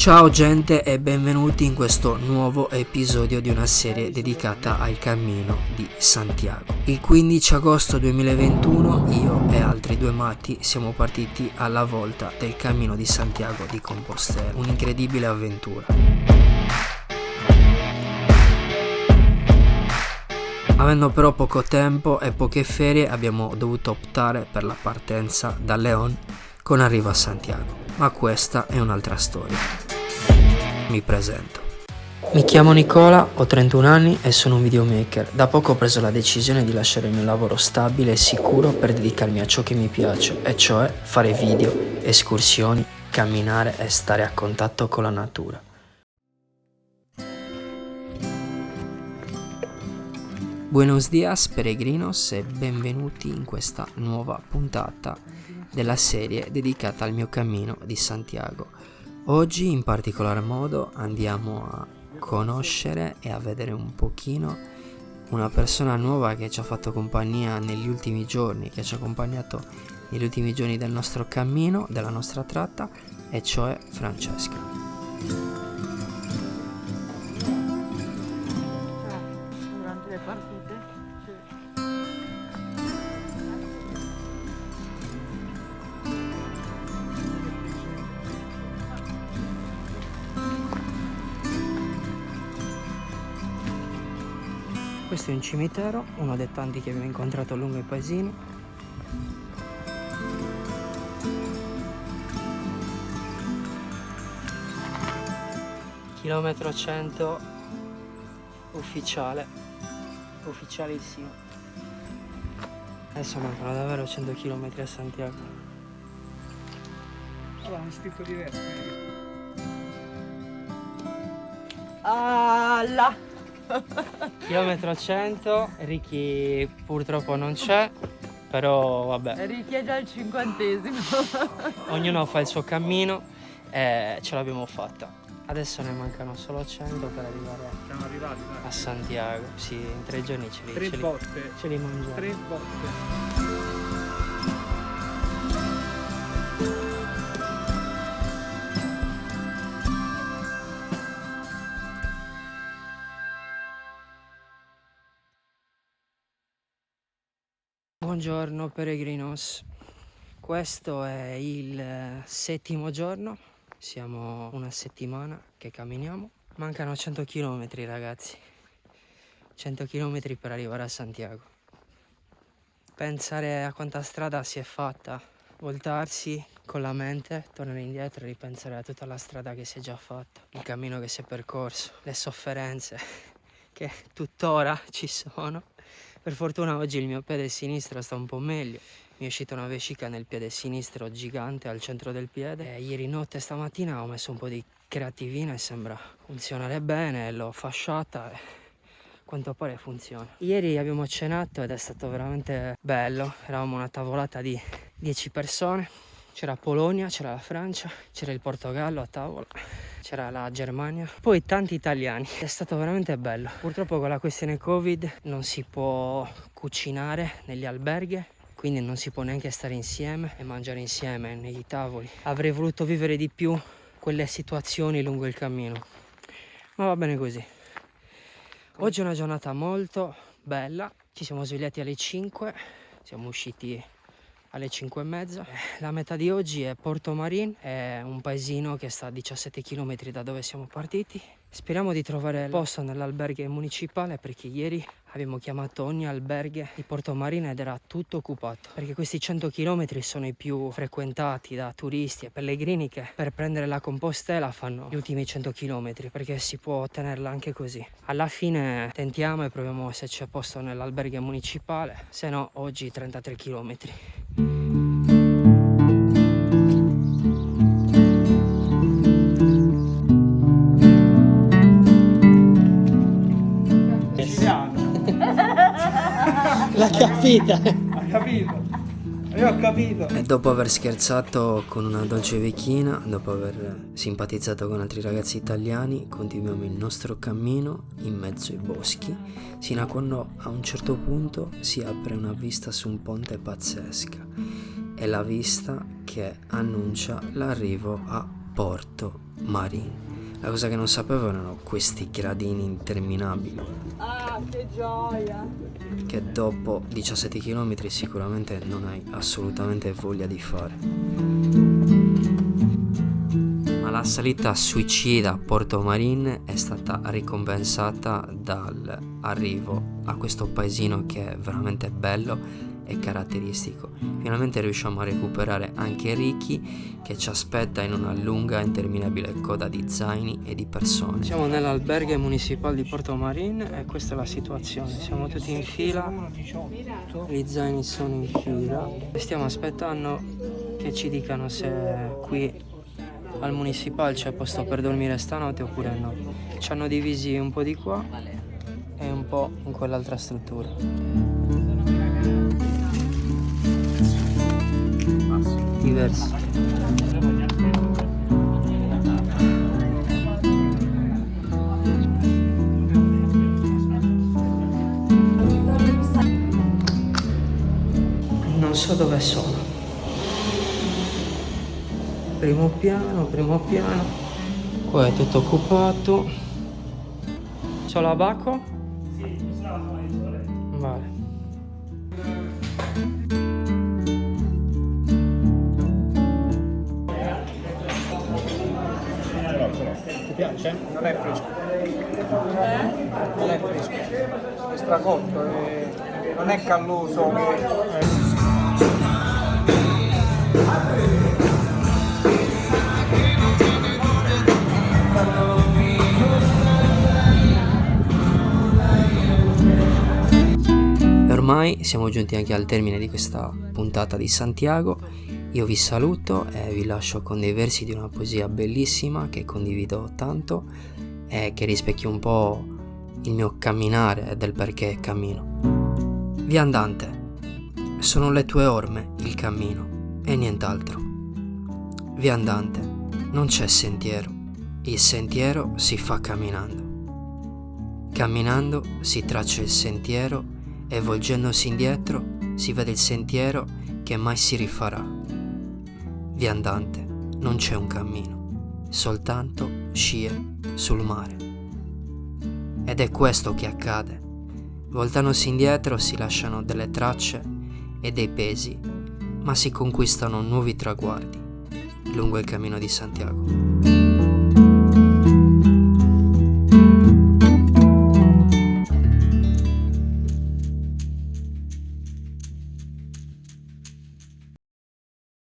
Ciao gente e benvenuti in questo nuovo episodio di una serie dedicata al Cammino di Santiago. Il 15 agosto 2021 io e altri due matti siamo partiti alla volta del Cammino di Santiago di Compostela, un'incredibile avventura. Avendo però poco tempo e poche ferie abbiamo dovuto optare per la partenza da León con arrivo a Santiago, ma questa è un'altra storia. Mi presento. Mi chiamo Nicola, ho 31 anni e sono un videomaker. Da poco ho preso la decisione di lasciare il mio lavoro stabile e sicuro per dedicarmi a ciò che mi piace, e cioè fare video, escursioni, camminare e stare a contatto con la natura. Buenos dias peregrinos e benvenuti in questa nuova puntata della serie dedicata al mio cammino di Santiago. Oggi in particolar modo andiamo a conoscere e a vedere un pochino una persona nuova che ci ha fatto compagnia negli ultimi giorni, che ci ha accompagnato negli ultimi giorni del nostro cammino, della nostra tratta, e cioè Francesca. Durante le partite? Sì. Questo è un cimitero, uno dei tanti che abbiamo incontrato lungo i paesini. Chilometro 100 ufficialissimo. Adesso mancano davvero 100 km a Santiago. Allora, hanno scritto diverso. Alla! Chilometro 100, Ricky purtroppo non c'è, però vabbè, Richiede al 50°. ognuno fa il suo cammino e ce l'abbiamo fatta. Adesso ne mancano solo 100 per arrivare Siamo arrivati, a dai. Santiago. Sì, in 3 giorni Tre botte. ce li mangiamo. 3 botte. Buongiorno peregrinos, questo è il 7° giorno, siamo una settimana che camminiamo, mancano 100 km ragazzi, 100 km per arrivare a Santiago. Pensare a quanta strada si è fatta, voltarsi con la mente, tornare indietro e ripensare a tutta la strada che si è già fatta, il cammino che si è percorso, le sofferenze che tuttora ci sono. Per fortuna oggi il mio piede sinistro sta un po' meglio, mi è uscita una vescica nel piede sinistro gigante al centro del piede e ieri notte e stamattina ho messo un po' di creativina e sembra funzionare bene, l'ho fasciata e a quanto pare funziona. Ieri abbiamo cenato ed è stato veramente bello, eravamo una tavolata di 10 persone, c'era Polonia, c'era la Francia, c'era il Portogallo a tavola, c'era la Germania, poi tanti italiani. È stato veramente bello. Purtroppo con la questione Covid non si può cucinare negli alberghi, quindi non si può neanche stare insieme e mangiare insieme nei tavoli. Avrei voluto vivere di più quelle situazioni lungo il cammino, ma va bene così. Oggi è una giornata molto bella, ci siamo svegliati alle 5, siamo usciti alle 5:30. La meta di oggi è Porto Marín, è un paesino che sta a 17 km da dove siamo partiti. Speriamo di trovare posto nell'alberghe municipale perché ieri abbiamo chiamato ogni alberghe di Porto Marín ed era tutto occupato, perché questi 100 km sono i più frequentati da turisti e pellegrini che per prendere la Compostela fanno gli ultimi 100 km, perché si può ottenerla anche così. Alla fine tentiamo e proviamo se c'è posto nell'alberghe municipale, se no oggi 33 km. L'ha capita. Hai capito? Io ho capito. E dopo aver scherzato con una dolce vecchina, dopo aver simpatizzato con altri ragazzi italiani, continuiamo il nostro cammino in mezzo ai boschi, sino a quando a un certo punto si apre una vista su un ponte pazzesca. È la vista che annuncia l'arrivo a Porto Marine. La cosa che non sapevo erano questi gradini interminabili Ah, che gioia! che dopo 17 km sicuramente non hai assolutamente voglia di fare. Ma la salita suicida a Porto Marine è stata ricompensata dall'arrivo a questo paesino che è veramente bello e caratteristico. Finalmente riusciamo a recuperare anche Ricky, che ci aspetta in una lunga e interminabile coda di zaini e di persone. Siamo nell'alberghe municipale di Porto Marine e questa è la situazione. Siamo tutti in fila, gli zaini sono in fila e stiamo aspettando che ci dicano se qui al municipale c'è posto per dormire stanotte oppure no. Ci hanno divisi un po' di qua e un po' in quell'altra struttura. Diversi. Non so dove sono. Primo piano. Qua è tutto occupato. C'ho la Baco? Sì, vale. Ti piace? Non è fresco. Non è fresco. È stracotto, non è calloso. Ormai siamo giunti anche al termine di questa puntata di Santiago. Io vi saluto e vi lascio con dei versi di una poesia bellissima che condivido tanto e che rispecchia un po' il mio camminare e del perché cammino. Viandante, sono le tue orme il cammino e nient'altro. Viandante, non c'è sentiero, il sentiero si fa camminando. Camminando si traccia il sentiero e volgendosi indietro si vede il sentiero che mai si rifarà. Viandante, non c'è un cammino, soltanto scie sul mare. Ed è questo che accade. Voltandosi indietro si lasciano delle tracce e dei pesi, ma si conquistano nuovi traguardi lungo il cammino di Santiago.